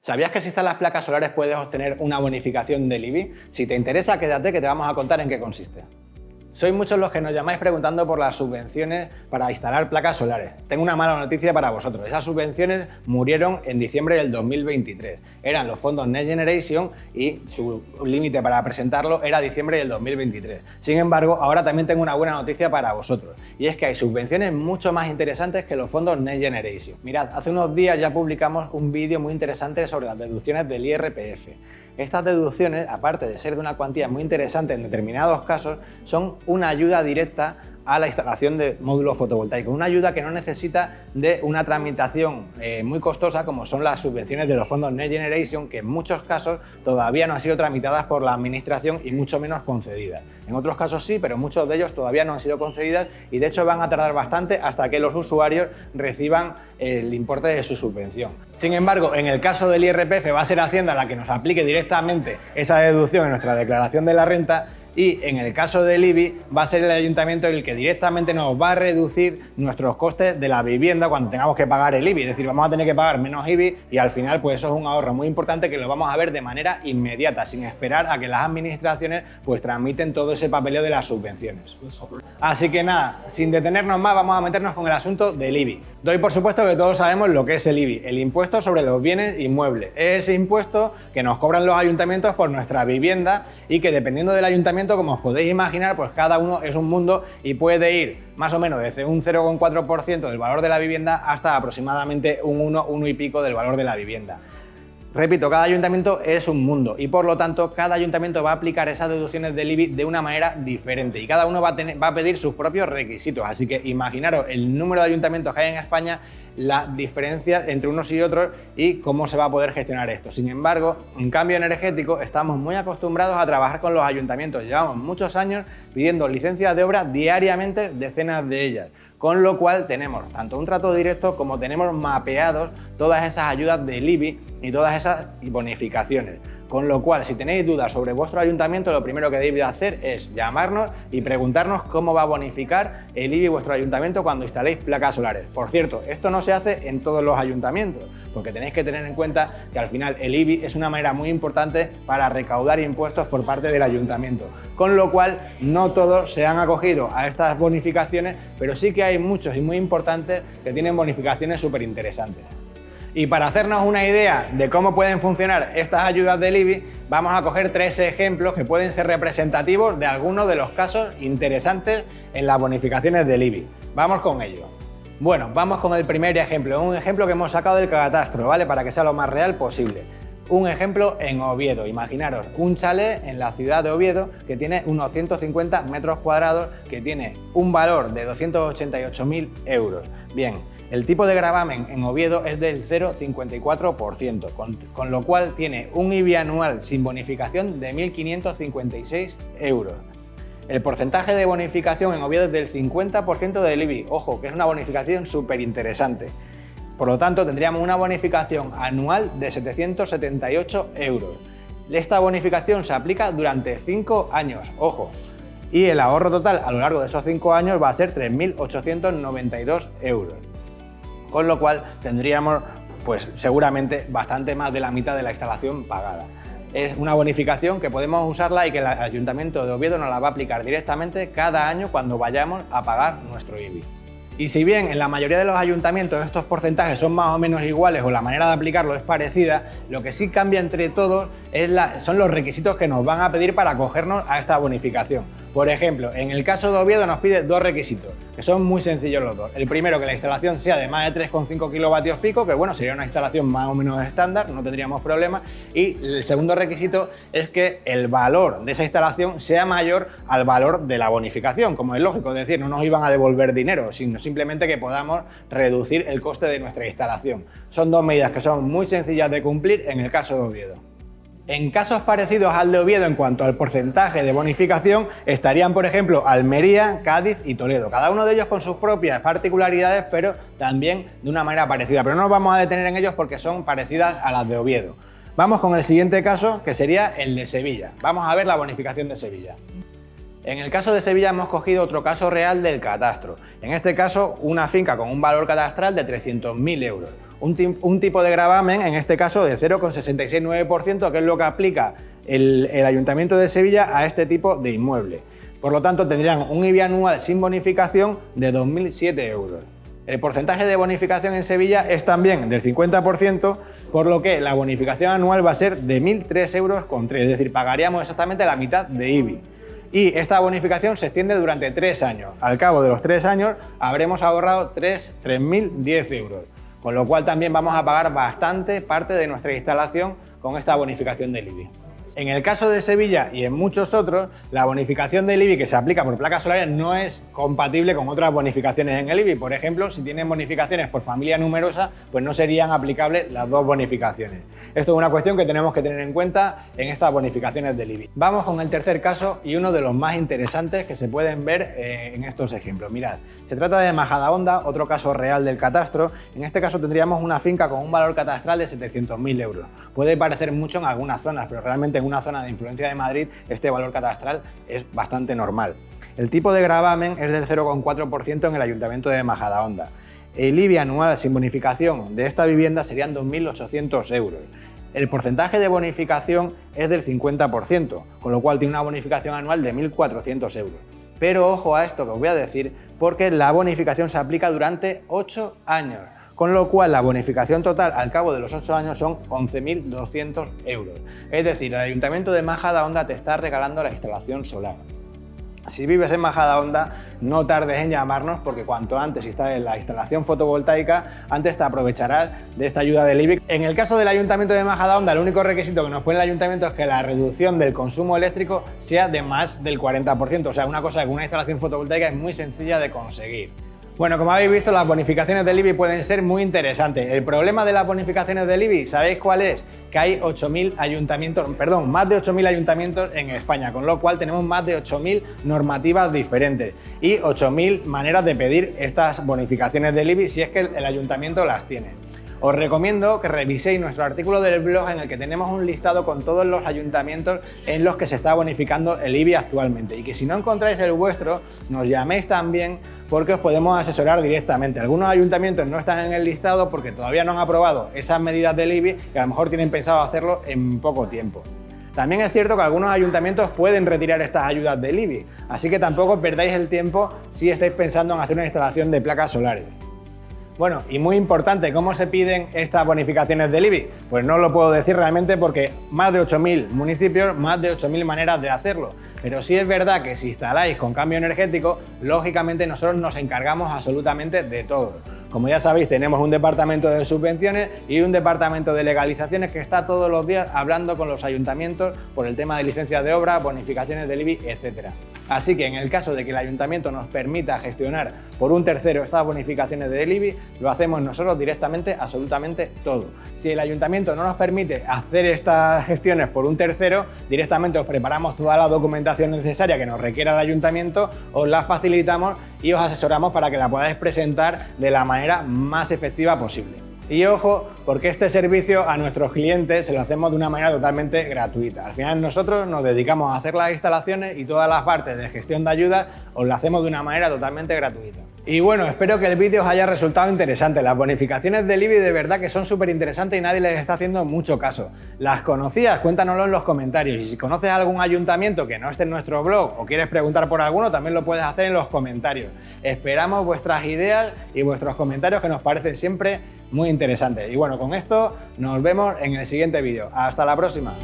¿Sabías que si instalas placas solares puedes obtener una bonificación del IBI? Si te interesa, quédate que te vamos a contar en qué consiste. Sois muchos los que nos llamáis preguntando por las subvenciones para instalar placas solares. Tengo una mala noticia para vosotros. Esas subvenciones murieron en diciembre del 2023. Eran los fondos Next Generation y su límite para presentarlo era diciembre del 2023. Sin embargo, ahora también tengo una buena noticia para vosotros. Y es que hay subvenciones mucho más interesantes que los fondos Next Generation. Mirad, hace unos días ya publicamos un vídeo muy interesante sobre las deducciones del IRPF. Estas deducciones, aparte de ser de una cuantía muy interesante en determinados casos, son una ayuda directa a la instalación de módulos fotovoltaicos, una ayuda que no necesita de una tramitación muy costosa como son las subvenciones de los fondos Next Generation, que en muchos casos todavía no han sido tramitadas por la administración y mucho menos concedidas. En otros casos sí, pero muchos de ellos todavía no han sido concedidas y de hecho van a tardar bastante hasta que los usuarios reciban el importe de su subvención. Sin embargo, en el caso del IRPF va a ser Hacienda la que nos aplique directamente esa deducción en nuestra declaración de la renta. Y en el caso del IBI va a ser el ayuntamiento el que directamente nos va a reducir nuestros costes de la vivienda cuando tengamos que pagar el IBI. Es decir, vamos a tener que pagar menos IBI y al final pues eso es un ahorro muy importante que lo vamos a ver de manera inmediata, sin esperar a que las administraciones pues tramiten todo ese papeleo de las subvenciones. Así que nada, sin detenernos más, vamos a meternos con el asunto del IBI. Doy por supuesto que todos sabemos lo que es el IBI, el impuesto sobre los bienes inmuebles. Es ese impuesto que nos cobran los ayuntamientos por nuestra vivienda y que dependiendo del ayuntamiento, como os podéis imaginar, pues cada uno es un mundo y puede ir más o menos desde un 0,4% del valor de la vivienda hasta aproximadamente un 1 y pico del valor de la vivienda. Repito, cada ayuntamiento es un mundo y por lo tanto cada ayuntamiento va a aplicar esas deducciones del IBI de una manera diferente y cada uno va a pedir sus propios requisitos. Así que imaginaros el número de ayuntamientos que hay en España, la diferencia entre unos y otros y cómo se va a poder gestionar esto. Sin embargo, en cambio energético estamos muy acostumbrados a trabajar con los ayuntamientos. Llevamos muchos años pidiendo licencias de obra diariamente, decenas de ellas. Con lo cual tenemos tanto un trato directo como tenemos mapeados todas esas ayudas del IBI y todas esas bonificaciones. Con lo cual, si tenéis dudas sobre vuestro ayuntamiento, lo primero que debéis hacer es llamarnos y preguntarnos cómo va a bonificar el IBI vuestro ayuntamiento cuando instaléis placas solares. Por cierto, esto no se hace en todos los ayuntamientos, porque tenéis que tener en cuenta que al final el IBI es una manera muy importante para recaudar impuestos por parte del ayuntamiento. Con lo cual, no todos se han acogido a estas bonificaciones, pero sí que hay muchos y muy importantes que tienen bonificaciones súper interesantes. Y para hacernos una idea de cómo pueden funcionar estas ayudas del IBI, vamos a coger 3 ejemplos que pueden ser representativos de algunos de los casos interesantes en las bonificaciones del IBI. Vamos con ello. Bueno, vamos con el primer ejemplo, un ejemplo que hemos sacado del catastro, ¿vale? Para que sea lo más real posible. Un ejemplo en Oviedo. Imaginaros un chalet en la ciudad de Oviedo que tiene unos 150 metros cuadrados, que tiene un valor de 288.000 euros. Bien. El tipo de gravamen en Oviedo es del 0,54%, con lo cual tiene un IBI anual sin bonificación de 1.556 euros. El porcentaje de bonificación en Oviedo es del 50% del IBI. Ojo, que es una bonificación súper interesante. Por lo tanto, tendríamos una bonificación anual de 778 euros. Esta bonificación se aplica durante 5 años, ojo. Y el ahorro total a lo largo de esos 5 años va a ser 3.892 euros. Con lo cual tendríamos pues seguramente bastante más de la mitad de la instalación pagada. Es una bonificación que podemos usarla y que el Ayuntamiento de Oviedo nos la va a aplicar directamente cada año cuando vayamos a pagar nuestro IBI. Y si bien en la mayoría de los ayuntamientos estos porcentajes son más o menos iguales o la manera de aplicarlo es parecida, lo que sí cambia entre todos son los requisitos que nos van a pedir para acogernos a esta bonificación. Por ejemplo, en el caso de Oviedo nos pide 2 requisitos, que son muy sencillos los dos. El primero, que la instalación sea de más de 3,5 kilovatios pico, que bueno, sería una instalación más o menos estándar, no tendríamos problema. Y el segundo requisito es que el valor de esa instalación sea mayor al valor de la bonificación, como es lógico, es decir, no nos iban a devolver dinero, sino simplemente que podamos reducir el coste de nuestra instalación. Son 2 medidas que son muy sencillas de cumplir en el caso de Oviedo. En casos parecidos al de Oviedo en cuanto al porcentaje de bonificación estarían, por ejemplo, Almería, Cádiz y Toledo. Cada uno de ellos con sus propias particularidades, pero también de una manera parecida. Pero no nos vamos a detener en ellos porque son parecidas a las de Oviedo. Vamos con el siguiente caso, que sería el de Sevilla. Vamos a ver la bonificación de Sevilla. En el caso de Sevilla hemos cogido otro caso real del catastro. En este caso, una finca con un valor catastral de 300.000 euros. un tipo de gravamen, en este caso de 0,669%, que es lo que aplica el Ayuntamiento de Sevilla a este tipo de inmueble. Por lo tanto, tendrían un IBI anual sin bonificación de 2.007 euros. El porcentaje de bonificación en Sevilla es también del 50%, por lo que la bonificación anual va a ser de 1.003,3 euros, es decir, pagaríamos exactamente la mitad de IBI. Y esta bonificación se extiende durante 3 años. Al cabo de los 3 años habremos ahorrado 3.010 euros, con lo cual también vamos a pagar bastante parte de nuestra instalación con esta bonificación del IBI. En el caso de Sevilla y en muchos otros, la bonificación del IBI que se aplica por placas solares no es compatible con otras bonificaciones en el IBI. Por ejemplo, si tienen bonificaciones por familia numerosa, pues no serían aplicables las dos bonificaciones. Esto es una cuestión que tenemos que tener en cuenta en estas bonificaciones del IBI. Vamos con el tercer caso y uno de los más interesantes que se pueden ver en estos ejemplos. Mirad, se trata de Majadahonda, otro caso real del catastro. En este caso tendríamos una finca con un valor catastral de 700.000 euros. Puede parecer mucho en algunas zonas, pero realmente en una zona de influencia de Madrid este valor catastral es bastante normal. El tipo de gravamen es del 0,4% en el Ayuntamiento de Majadahonda. El IBI anual sin bonificación de esta vivienda serían 2.800 euros. El porcentaje de bonificación es del 50%, con lo cual tiene una bonificación anual de 1.400 euros. Pero ojo a esto que os voy a decir, porque la bonificación se aplica durante 8 años. Con lo cual la bonificación total al cabo de los 8 años son 11.200 euros. Es decir, el Ayuntamiento de Majadahonda te está regalando la instalación solar. Si vives en Majadahonda, no tardes en llamarnos porque cuanto antes instales la instalación fotovoltaica, antes te aprovecharás de esta ayuda del IBI. En el caso del Ayuntamiento de Majadahonda, el único requisito que nos pone el Ayuntamiento es que la reducción del consumo eléctrico sea de más del 40%. O sea, una cosa que una instalación fotovoltaica es muy sencilla de conseguir. Bueno, como habéis visto, las bonificaciones del IBI pueden ser muy interesantes. El problema de las bonificaciones del IBI, ¿sabéis cuál es? Que hay más de 8.000 ayuntamientos en España, con lo cual tenemos más de 8.000 normativas diferentes y 8.000 maneras de pedir estas bonificaciones del IBI si es que el ayuntamiento las tiene. Os recomiendo que reviséis nuestro artículo del blog en el que tenemos un listado con todos los ayuntamientos en los que se está bonificando el IBI actualmente y que si no encontráis el vuestro, nos llaméis también porque os podemos asesorar directamente. Algunos ayuntamientos no están en el listado porque todavía no han aprobado esas medidas del IBI y a lo mejor tienen pensado hacerlo en poco tiempo. También es cierto que algunos ayuntamientos pueden retirar estas ayudas del IBI, así que tampoco perdáis el tiempo si estáis pensando en hacer una instalación de placas solares. Bueno, y muy importante, ¿cómo se piden estas bonificaciones del IBI? Pues no lo puedo decir realmente porque más de 8.000 municipios, más de 8.000 maneras de hacerlo. Pero sí es verdad que si instaláis con cambio energético, lógicamente nosotros nos encargamos absolutamente de todo. Como ya sabéis, tenemos un departamento de subvenciones y un departamento de legalizaciones que está todos los días hablando con los ayuntamientos por el tema de licencias de obra, bonificaciones del IBI, etc. Así que en el caso de que el ayuntamiento nos permita gestionar por un tercero estas bonificaciones del IBI, lo hacemos nosotros directamente, absolutamente todo. Si el ayuntamiento no nos permite hacer estas gestiones por un tercero, directamente os preparamos toda la documentación necesaria que nos requiera el ayuntamiento, os la facilitamos y os asesoramos para que la podáis presentar de la manera más efectiva posible. Y ojo, porque este servicio a nuestros clientes se lo hacemos de una manera totalmente gratuita. Al final nosotros nos dedicamos a hacer las instalaciones y todas las partes de gestión de ayudas os las hacemos de una manera totalmente gratuita. Y bueno, espero que el vídeo os haya resultado interesante. Las bonificaciones del IBI de verdad que son súper interesantes y nadie les está haciendo mucho caso. ¿Las conocías? Cuéntanoslo en los comentarios. Y si conoces algún ayuntamiento que no esté en nuestro blog o quieres preguntar por alguno, también lo puedes hacer en los comentarios. Esperamos vuestras ideas y vuestros comentarios que nos parecen siempre muy interesantes. Y bueno, con esto nos vemos en el siguiente vídeo. ¡Hasta la próxima!